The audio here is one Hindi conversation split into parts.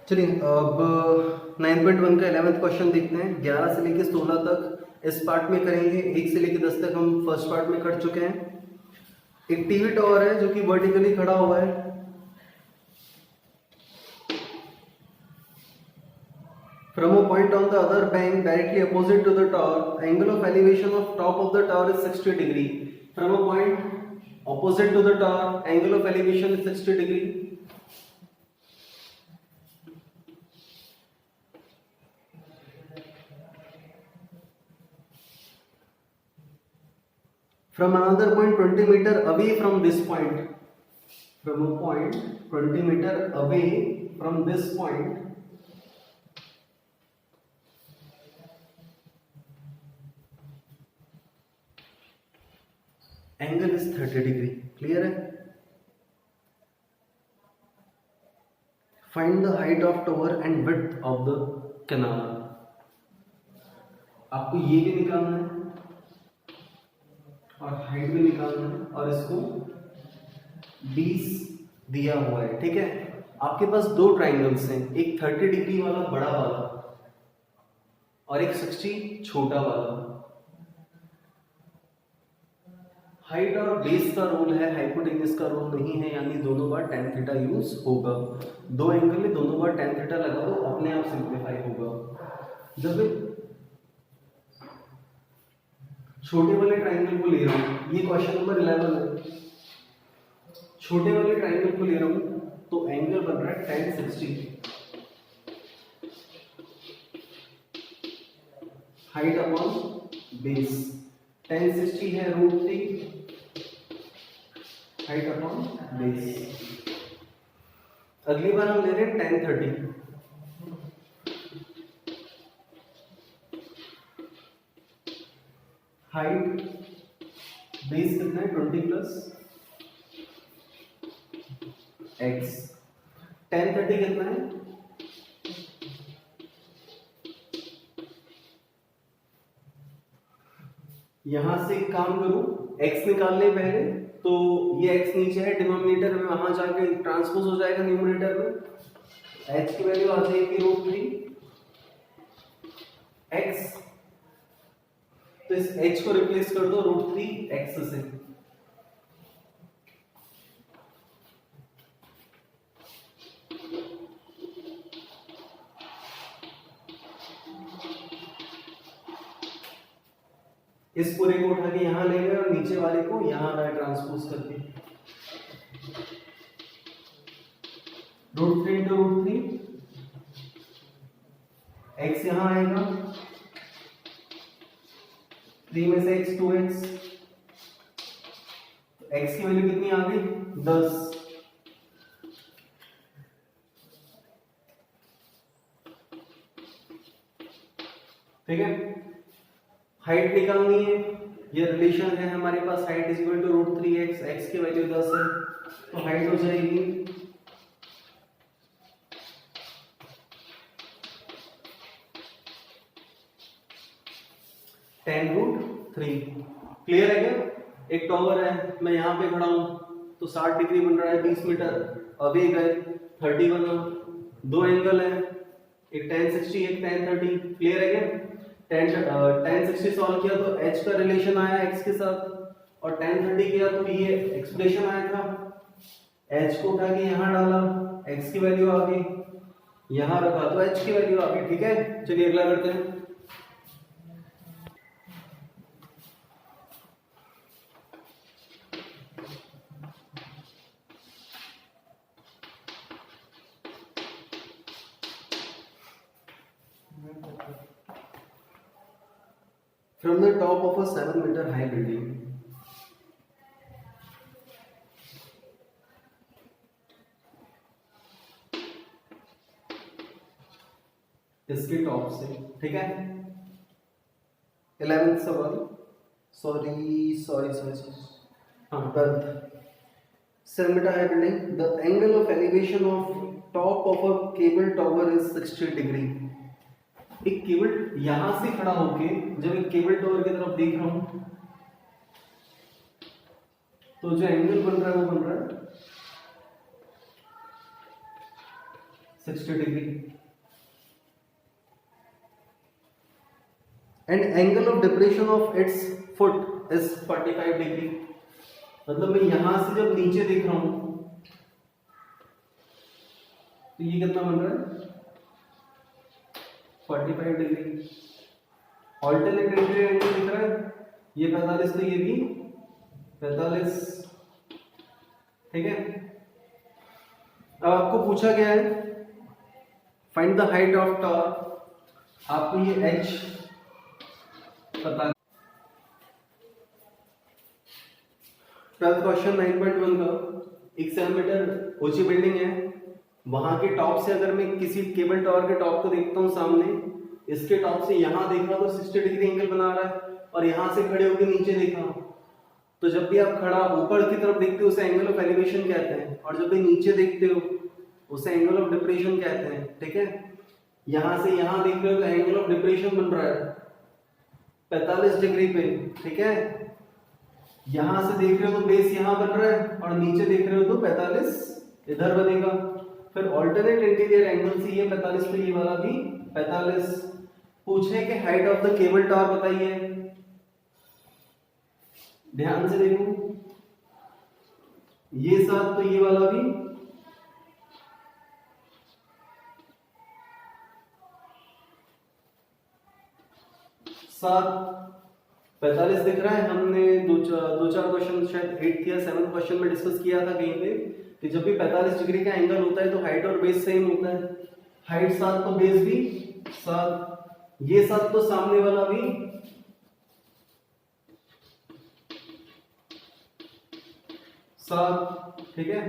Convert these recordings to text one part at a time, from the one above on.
चलिए अब 9.1 का 11th क्वेश्चन देखते हैं। 11 से लेके 16 तक इस पार्ट में करेंगे। 1 से लेके 10 तक हम फर्स्ट पार्ट में कर चुके हैं। एक टीवी टावर है जो कि वर्टिकली खड़ा हुआ है। From a point on the other bank directly opposite to the tower, angle of elevation of top of the tower is 60 degree. From a point opposite to the tower, angle of elevation is 60 degree. From another point 20 meter away from this point. From a point 20 meter away from this point, angle is 30 degree. Clear है? Find the height of tower and width of the canal. आपको ये भी निकालना है और हाइट भी निकालना है और इसको 20 दिया हुआ है। ठीक है, आपके पास दो ट्राइंगल्स हैं, एक 30 डिग्री वाला बड़ा वाला और एक 60 छोटा वाला। हाइट और बेस का रोल है, हाइपोटेन्यूज का रोल नहीं है, यानी दोनों बार tan थीटा यूज होगा। दो एंगल में दोनों बार tan थीटा लगा दो, अपने आप सिंप्लीफाई होगा। जब छोटे वाले ट्राइंगल को ले रहा हूं, ये क्वेश्चन नंबर 11 है, छोटे वाले ट्राइंगल को ले रहा हूं तो एंगल बन रहा है tan 60। Height upon base tan 60 है √3, हाइट अपॉन बेस। अगली बार हम ले रहे हैं tan 30। हाइट बेस कितना है 20 प्लस x। tan 30 कितना है? यहां से एक काम करूं, x निकालने पहले तो ये x नीचे है डिनोमिनेटर में, वहां जाके ट्रांसपोज हो जाएगा न्यूमरेटर में। h की वैल्यू आ जाएगी √3 x, तो इस h को रिप्लेस कर दो √3 x से। इस पूरे को उठा के यहां ले गए और नीचे वाले को यहां लाए ट्रांसपोज करके। √3 इंटू √3 x यहां आएगा, 3 में से x 2x, x की वैल्यू कितनी आ गई 10। ठीक है, हाइट निकालनी है, ये रिलेशन है हमारे पास, height is equal to √3x, x की वैल्यू 10 है, तो हाइट हो जाएगी 10√3। क्लियर है क्या? एक टॉवर है, मैं यहाँ पे खड़ा हूं तो 60 डिग्री बन रहा है, 20 मीटर अभी गए 30 बना। दो एंगल है, एक tan 60 एक tan 30। क्लियर है क्या? tan 60 सॉल्व किया तो h का रिलेशन आया x के साथ, और tan 30 किया तो ये एक्सप्रेशन आया था। h को उठा के यहाँ डाला, x की वैल्यू आ गई, यहाँ रखा तो h की वैल्यू आ गई। ठीक है, चलिए अगला करते हैं। From the top of a 7-meter high building, इसके टॉप से, ठीक है, 11th सवाल, सॉरी हाँ 12th। 7-meter high building, the angle of elevation of top of a cable tower is 60 degree। एक केबल यहां से खड़ा होके जब एक केबल टावर की तरफ देख रहा हूं तो जो एंगल बन रहा है वो बन रहा है 60 degree and angle of depression of its foot is 45 degree. मतलब मैं यहां से जब नीचे देख रहा हूं तो ये कितना बन रहा है 45 डिग्री। ऑल्टरनेट एंगल दिख रहा है ये 45, तो ये भी 45, ठीक है। अब आपको पूछा गया है find the height of tower, आपको ये h पता। 12th क्वेश्चन 9.1 का, एक 7 मीटर ऊंची बिल्डिंग है, वहां के टॉप से अगर मैं किसी केबल टावर के टॉप को देखता हूं सामने, इसके टॉप से यहां देखा तो 60 डिग्री एंगल बना रहा है, और यहां से खड़े होकर नीचे देखा तो जब भी आप खड़ा ऊपर की तरफ देखते हो उसे एंगल ऑफ एलिवेशन कहते हैं, और जब भी नीचे देखते हो उसे एंगल ऑफ डिप्रेशन कहते हैं, ठीक है। यहां से यहां देख रहे हो तो एंगल ऑफ डिप्रेशन बन रहा है 45 डिग्री पे, ठीक है। यहां से देख रहे हो तो बेस यहां बन रहा है, और नीचे देख रहे हो तो 45 इधर बनेगा। फिर ऑल्टरनेट इंटीरियर एंगल से ये 45 पे ये वाला भी 45। पूछे कि height of the cable tower बताइए, ध्यान से देखो, ये 7 तो ये वाला भी 7, 45 दिख रहा है। हमने दो चार क्वेश्चन शायद 8th या 7th क्वेश्चन में डिस्कस किया था कहीं पे कि जब भी 45 डिग्री का एंगल होता है तो हाइट और बेस सेम होता है। हाइट 7 तो बेस भी 7, ये 7 तो सामने वाला भी 7, ठीक है।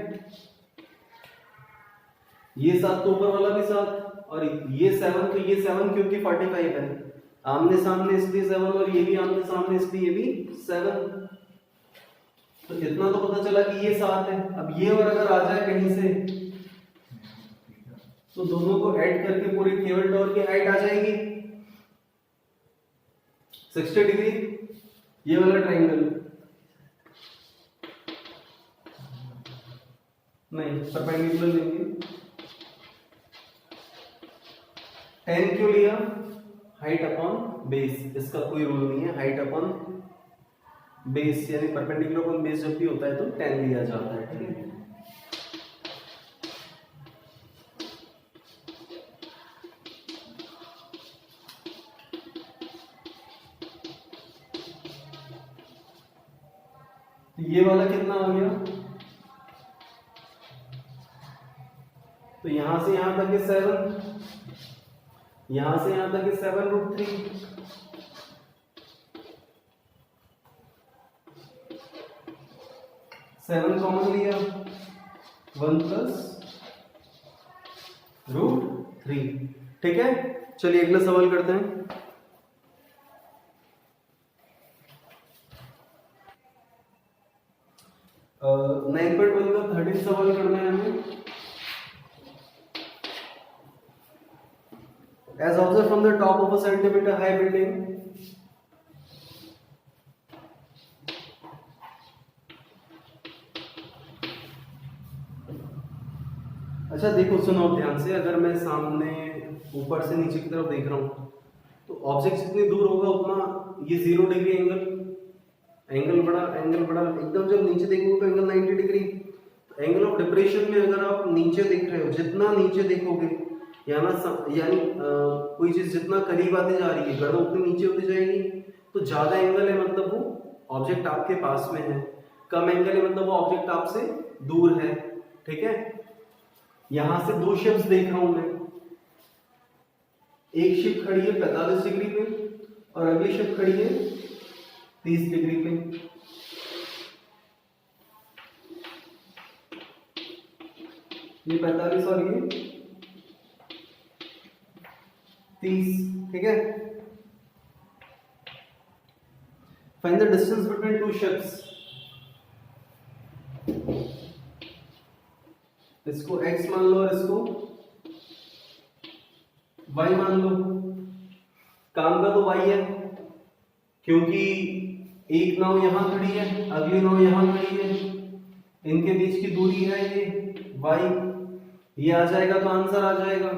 ये 7 तो ऊपर वाला भी 7, और ये 7 तो ये 7 क्योंकि 45 है, आमने सामने इसलिए 7, और ये भी आमने सामने इसलिए ये भी 7। तो इतना तो पता चला कि ये 7 है। अब ये और अगर आ जाए कहीं से तो दोनों को ऐड करके पूरी केबल टावर की हाइट आ जाएगी 60 डिग्री। ये वाला ट्रायंगल नहीं, परपेंडिकुलर लेंगे। 10 क्यों लिया? हाइट अपॉन बेस, इसका कोई रूल नहीं है। हाइट अपॉन बेस यानी परपेंडिकुलर अपॉन बेस जब भी होता है तो 10 लिया जाता है, ठीक है। ये वाला कितना आ गया? तो यहां से यहां तक 7, यहां से यहां तक 7√3, सेवन कॉमन लिया, 1 + √3, ठीक है। चलिए अगला सवाल करते हैं। uh, 9.1 का 13 सवाल करना है हमें। As observed from the top of a 70 meter high building, अच्छा देखो सुनो ध्यान से, अगर मैं सामने ऊपर से नीचे की तरफ देख रहा हूं तो ऑब्जेक्ट जितनी दूर होगा उतना ये 0 डिग्री एंगल बड़ा एकदम जब नीचे देखोगे तो एंगल 90 डिग्री। तो एंगल ऑफ डिप्रेशन में अगर आप नीचे देख रहे हो, जितना नीचे देखोगे यानी कोई चीज जितना करीब आती जा रही है गर्दन उतनी नीचे होती जाएगी, तो ज्यादा एंगल है मतलब वो ऑब्जेक्ट आपके पास में है, कम एंगल है मतलब वो ऑब्जेक्ट आपसे दूर है, ठीक है। यहां से 2 शिप्स देख रहा हूं मैं, एक शिप खड़ी है 45 डिग्री पे और अगली शिप खड़ी है 30 डिग्री पे। ये 45 और ये 30, ठीक है। Find the distance between 2 ships. इसको x मान लो और इसको y मान लो। काम का तो y है क्योंकि एक नाव यहां खड़ी है, अगली नाव यहां खड़ी है, इनके बीच की दूरी है ये y, ये आ जाएगा तो आंसर आ जाएगा।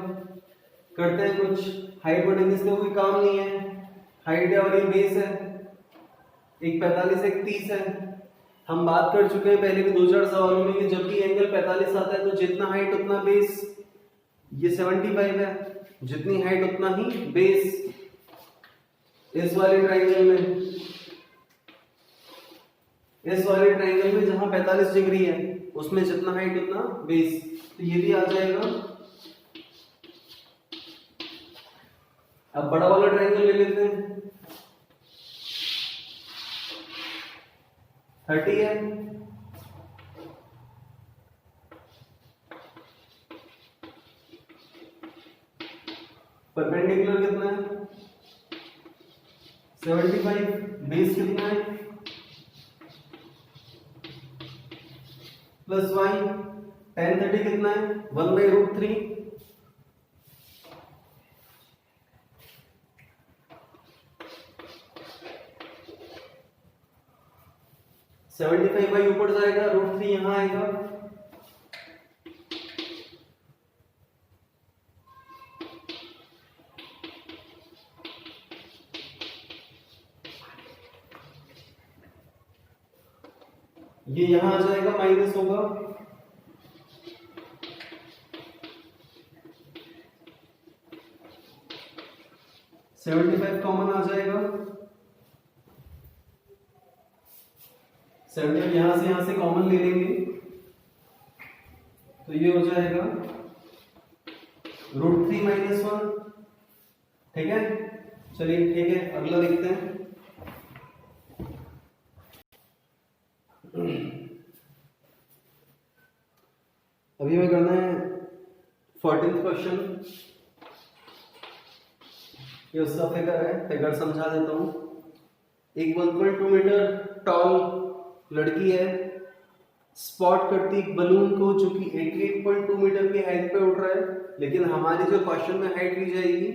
करते हैं कुछ। हाइट बढ़ेंगे, इसका कोई काम नहीं है, हाइट है और ये बेस है, एक 45 एक 30 है। हम बात कर चुके हैं पहले भी 2-4 सवालों में कि जब भी एंगल 45 आता है तो जितना हाइट उतना बेस। ये 75 है, जितनी हाइट उतना ही बेस। इस वाले ट्राइंगल में जहां 45 डिग्री है उसमें जितना हाइट उतना बेस, तो ये भी आ जाएगा। अब बड़ा वाला ट्राइंगल ले लेते हैं। 30 है, परपेंडिकुलर कितना है 75, बेस कितना है प्लस y, tan 30 कितना है 1/√3, सेवेंटी फाइव बाई ऊपर जाएगा, √3 यहां आएगा, ये यहां आ जाएगा, माइनस होगा, सेवेंटी फाइव कॉमन आ जाएगा, 70 यहां से कॉमन ले लेंगे तो ये हो जाएगा √3 - 1। ठीक है, चलिए ठीक है, अगला देखते हैं। अभी हमें करना है 14th क्वेश्चन। ये उसका फिगर है, फिगर समझा देता हूं। एक 1.2 मीटर टॉल लड़की है, स्पॉट करती एक बलून को जो कि 88.2 मीटर की हाइट पे उड़ रहा है, लेकिन हमारी जो क्वेश्चन में हाइट ली जाएगी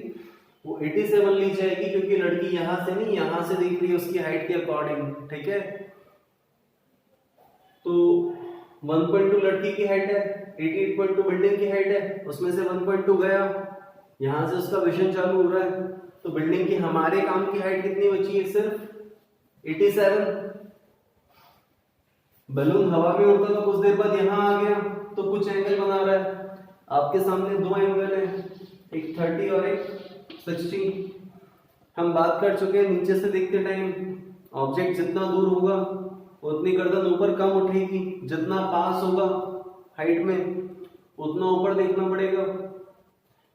वो 87 ली जाएगी, क्योंकि लड़की यहां से नहीं यहां से देख रही है उसकी हाइट के अकॉर्डिंग। ठीक है, तो 1.2 लड़की की हाइट है, 88.2 बिल्डिंग की हाइट है, उसमें से 1.2 गया, यहां से उसका विजन चालू हो रहा है, तो बिल्डिंग की हमारे काम की हाइट कितनी बची है, सिर्फ 87। बलून हवा में उड़ता था, कुछ देर बाद यहां आ गया तो कुछ एंगल बना रहा है। आपके सामने दो एंगल है, एक 30 और एक 60। हम बात कर चुके हैं नीचे से देखते टाइम ऑब्जेक्ट जितना दूर होगा उतनी गर्दन ऊपर कम उठेगी, जितना पास होगा हाइट में उतना ऊपर देखना पड़ेगा।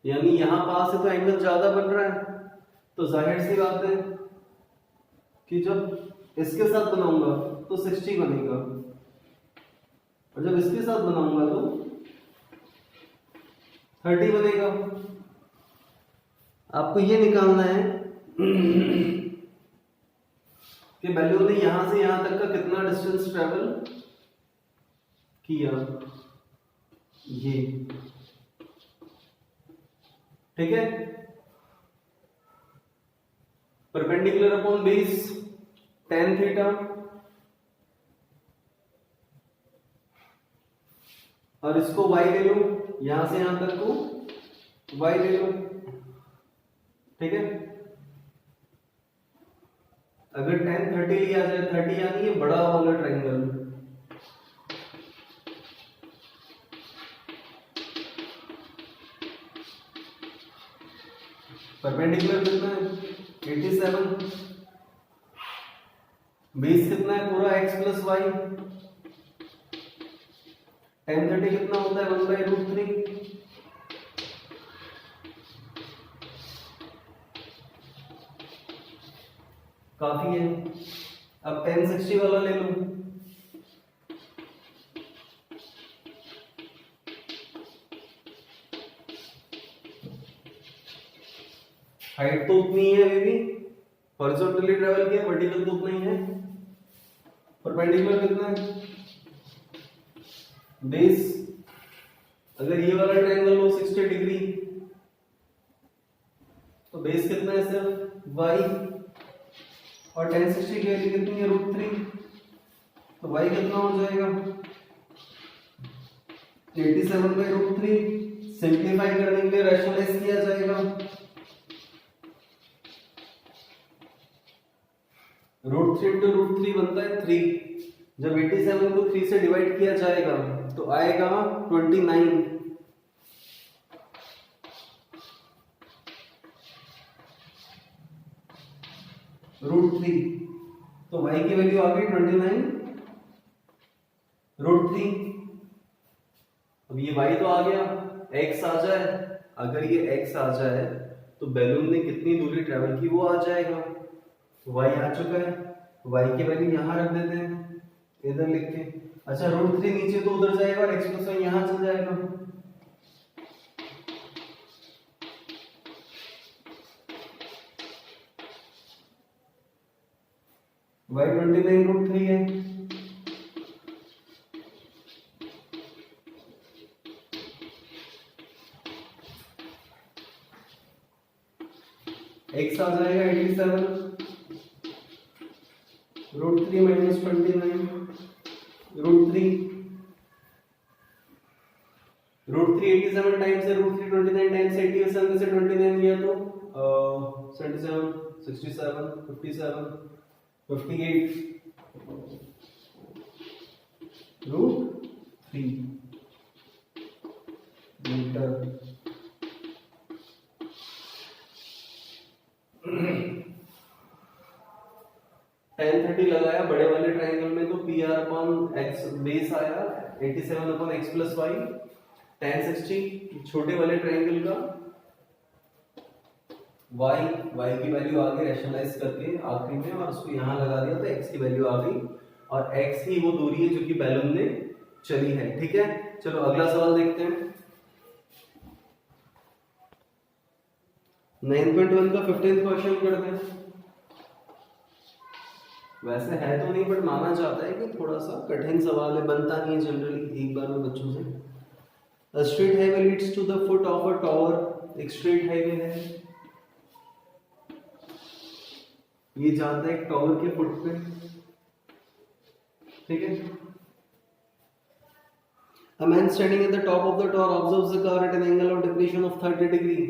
यानी यहां पास है तो एंगल ज्यादा बन रहा है, तो जाहिर सी बात है कि जब इसके साथ बनाऊंगा तो 60 बनेगा, और जब इसके साथ बनाऊंगा तो 30 बनेगा। आपको ये निकालना है कि बैलून ने यहां से यहां तक का कितना डिस्टेंस ट्रेवल किया, ये। ठीक है, perpendicular upon base tan theta, और इसको y ले लो, यहां से यहां तक को y ले लो। ठीक है, अगर tan 30 लिया जाए, 30 यानी ये बड़ा वाला ट्राइंगल, परपेंडिकुलर कितना है 87, बेस कितना है पूरा x + y, tan 30 कितना होता है 1/√3, काफी है। अब tan 60 वाला ले लो, हाइट तो उतनी है, अभी भी हॉरिजॉन्टली ट्रेवल किया, वर्टिकल तो उतना ही है। परपेंडिकुलर कितना है बेस, अगर ये वाला ट्रायंगल हो 60 डिग्री तो बेस कितना है सिर्फ y, और tan 60 की वैल्यू कितनी है √3, तो y कितना हो जाएगा 87/√3 सिंप्लीफाई करने के लिए रैशनलाइज किया जाएगा। √3 इंटू √3 बनता है 3। जब 87 को 3 से डिवाइड किया जाएगा तो आएगा 29। √3 तो y की वैल्यू आ गई 29 √3। अब ये y तो आ गया, x आ जाए। अगर ये x आ जाए तो बैलून ने कितनी दूरी ट्रेवल की वो आ जाएगा। तो y आ चुका है, y की वैल्यू यहाँ रख देते हैं इधर लिख के। अच्छा √3 नीचे तो उधर जाएगा और x प्लस y यहाँ चल जाएगा। y 29/√3 है। x आ जाएगा 87 √3 माइनस 29 √3 87 टाइम्स है √3 29 टाइम्स 87 से 29 लिया तो 77 67 57 58 √3 मीटर। tan 30 लगाया बड़े वाले ट्रायंगल में तो PR/x बेस आया 87/x प्लस y। tan 60 छोटे वाले ट्रायंगल का y की वैल्यू आ गई रैशनलाइज करके आखिरी में और उसको यहाँ लगा दिया तो x की वैल्यू आ गई और x ही वो दूरी है जो कि बैलून ने चली है। ठीक है, चलो अगला सवाल देखते हैं। 9.1 का 15th क्वेश्चन करते हैं। वैसे है तो नहीं बट माना जाता है कि थोड़ा सा कठिन सवाल है, बनता नहीं है जनरली एक बार में बच्चों से। A straight highway leads to the foot of a tower। एक स्ट्रेट हाईवे है, ये जाता है एक टावर के फुट पे। ठीक है, A man standing at the top of the tower observes the car at an angle of declination of 30 degree।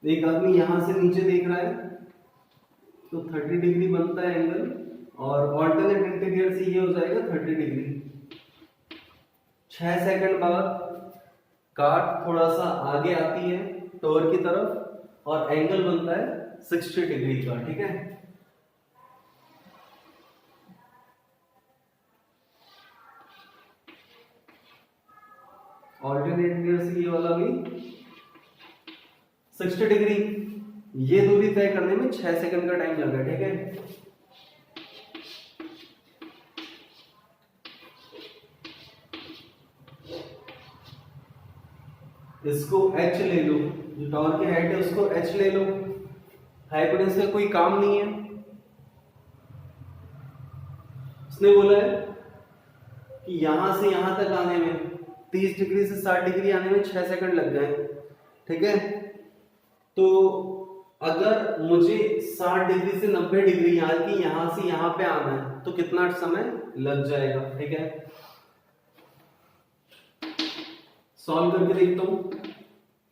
एक आदमी यहां से नीचे देख रहा है तो 30 डिग्री बनता है एंगल और ऑल्टरनेट इंटीरियर से ये हो जाएगा 30 डिग्री। 6 सेकंड बाद कार थोड़ा सा आगे आती है टॉवर की तरफ और एंगल बनता है 60 डिग्री का। ठीक है, ऑल्टरनेट इंटीरियर से ये वाला भी 60 डिग्री। ये दूरी तय करने में 6 सेकंड का टाइम लगा। ठीक है, इसको h ले लो, जो टावर की हाइट है उसको h ले लो। हाइपोटेन्यूज का कोई काम नहीं है। उसने बोला है कि यहां से यहां तक आने में 30 डिग्री से 60 डिग्री आने में 6 सेकंड लग गए। ठीक है, तो अगर मुझे 60 डिग्री से 90 डिग्री यहां से यहां पे आना है तो कितना समय लग जाएगा। ठीक है, सॉल्व करके देखता हूं।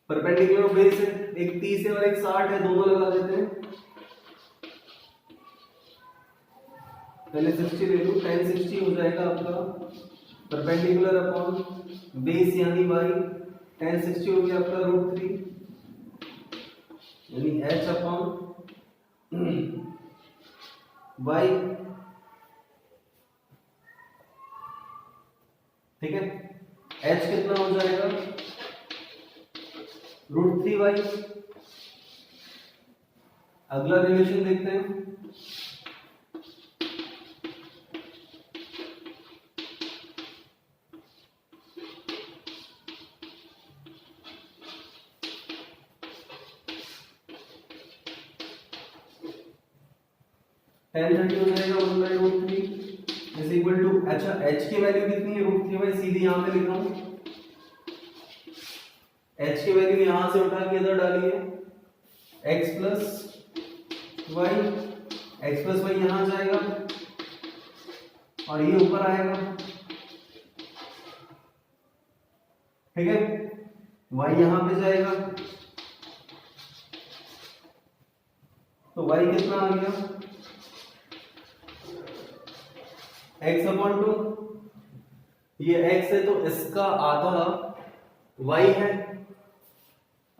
परपेंडिकुलर बेस है, एक 30 है और एक 60 है, दोनों लगा देते हैं। पहले 60 ले लो, tan 60 हो जाएगा आपका परपेंडिकुलर अपॉन बेस यानी y। tan 60 हो गया आपका √3 यानी h अपॉन y। ठीक है, h कितना हो जाएगा √3y। अगला रिलेशन देखते हैं। tan 30 हो जाएगा 1/√3 इज इक्वल टू, अच्छा h की वैल्यू कितनी है √3 भाई, सीधे यहां पे लिख रहा हूं। h की वैल्यू यहां से उठा के इधर डालिए, x plus y, x plus y यहां जाएगा और ये ऊपर आएगा, ठीक है। y यहां पे जाएगा, तो y कितना आ गया, x/2। ये x है तो इसका आधा y है।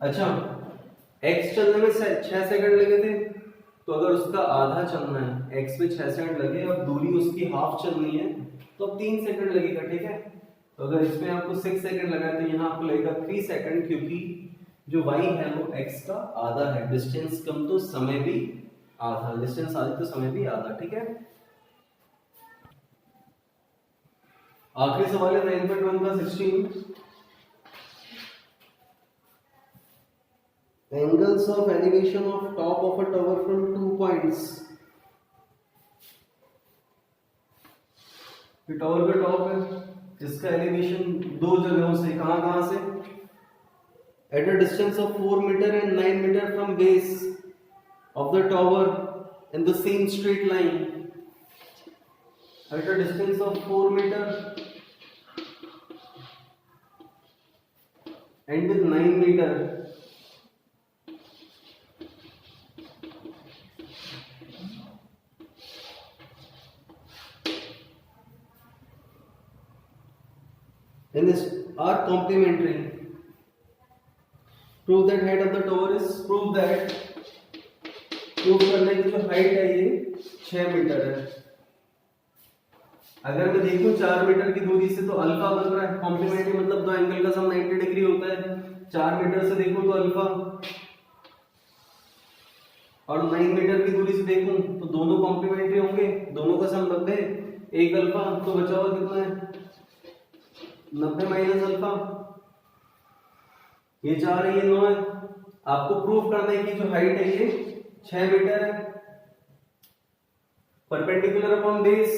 अच्छा, x चलने में 6 सेकंड लगे थे, तो अगर उसका आधा चलना है, x में 6 सेकंड लगे और दूरी उसकी हाफ चलनी है, तो अब 3 सेकंड लगेगा, ठीक है। तो अगर इसमें आपको 6 सेकंड लगा तो यहाँ आपको लगेगा 3 सेकंड, क्योंकि जो y है वो x का आधा है। डिस्टेंस कम तो समय भी आधा, डिस्टेंस आधी तो समय भी आधा, ठीक है। आखिरी सवाल है 9.1 का 16। Angles of elevation of top of a tower from 2 points। ये टावर का टॉप है, इसका एलिवेशन 2 जगहों से, कहां से, at a distance of 4 meter and 9 meter from base of the tower in the same straight line, at a distance of 4 meter and with 9 meter and this are complementary. Prove that height of the tower is, prove करने की जो हाइट है ये 6 मीटर है। अगर मैं देखूं 4 मीटर की दूरी से तो अल्फा बन रहा है, कॉम्प्लीमेंट्री मतलब दो एंगल का सम 90 डिग्री होता है। 4 मीटर से देखूं तो अल्फा, और 9 मीटर की दूरी से देखूं तो दोनों कॉम्प्लीमेंट्री होंगे, दोनों का सम 90, एक अल्फा, तो बचा हुआ कितना है, 90 माइनस अल्फा, ये 4 है, ये 9 है। आपको प्रूफ करना है कि जो हाइट है ये 6 मीटर है, परपेंडिकुलर अपॉन बेस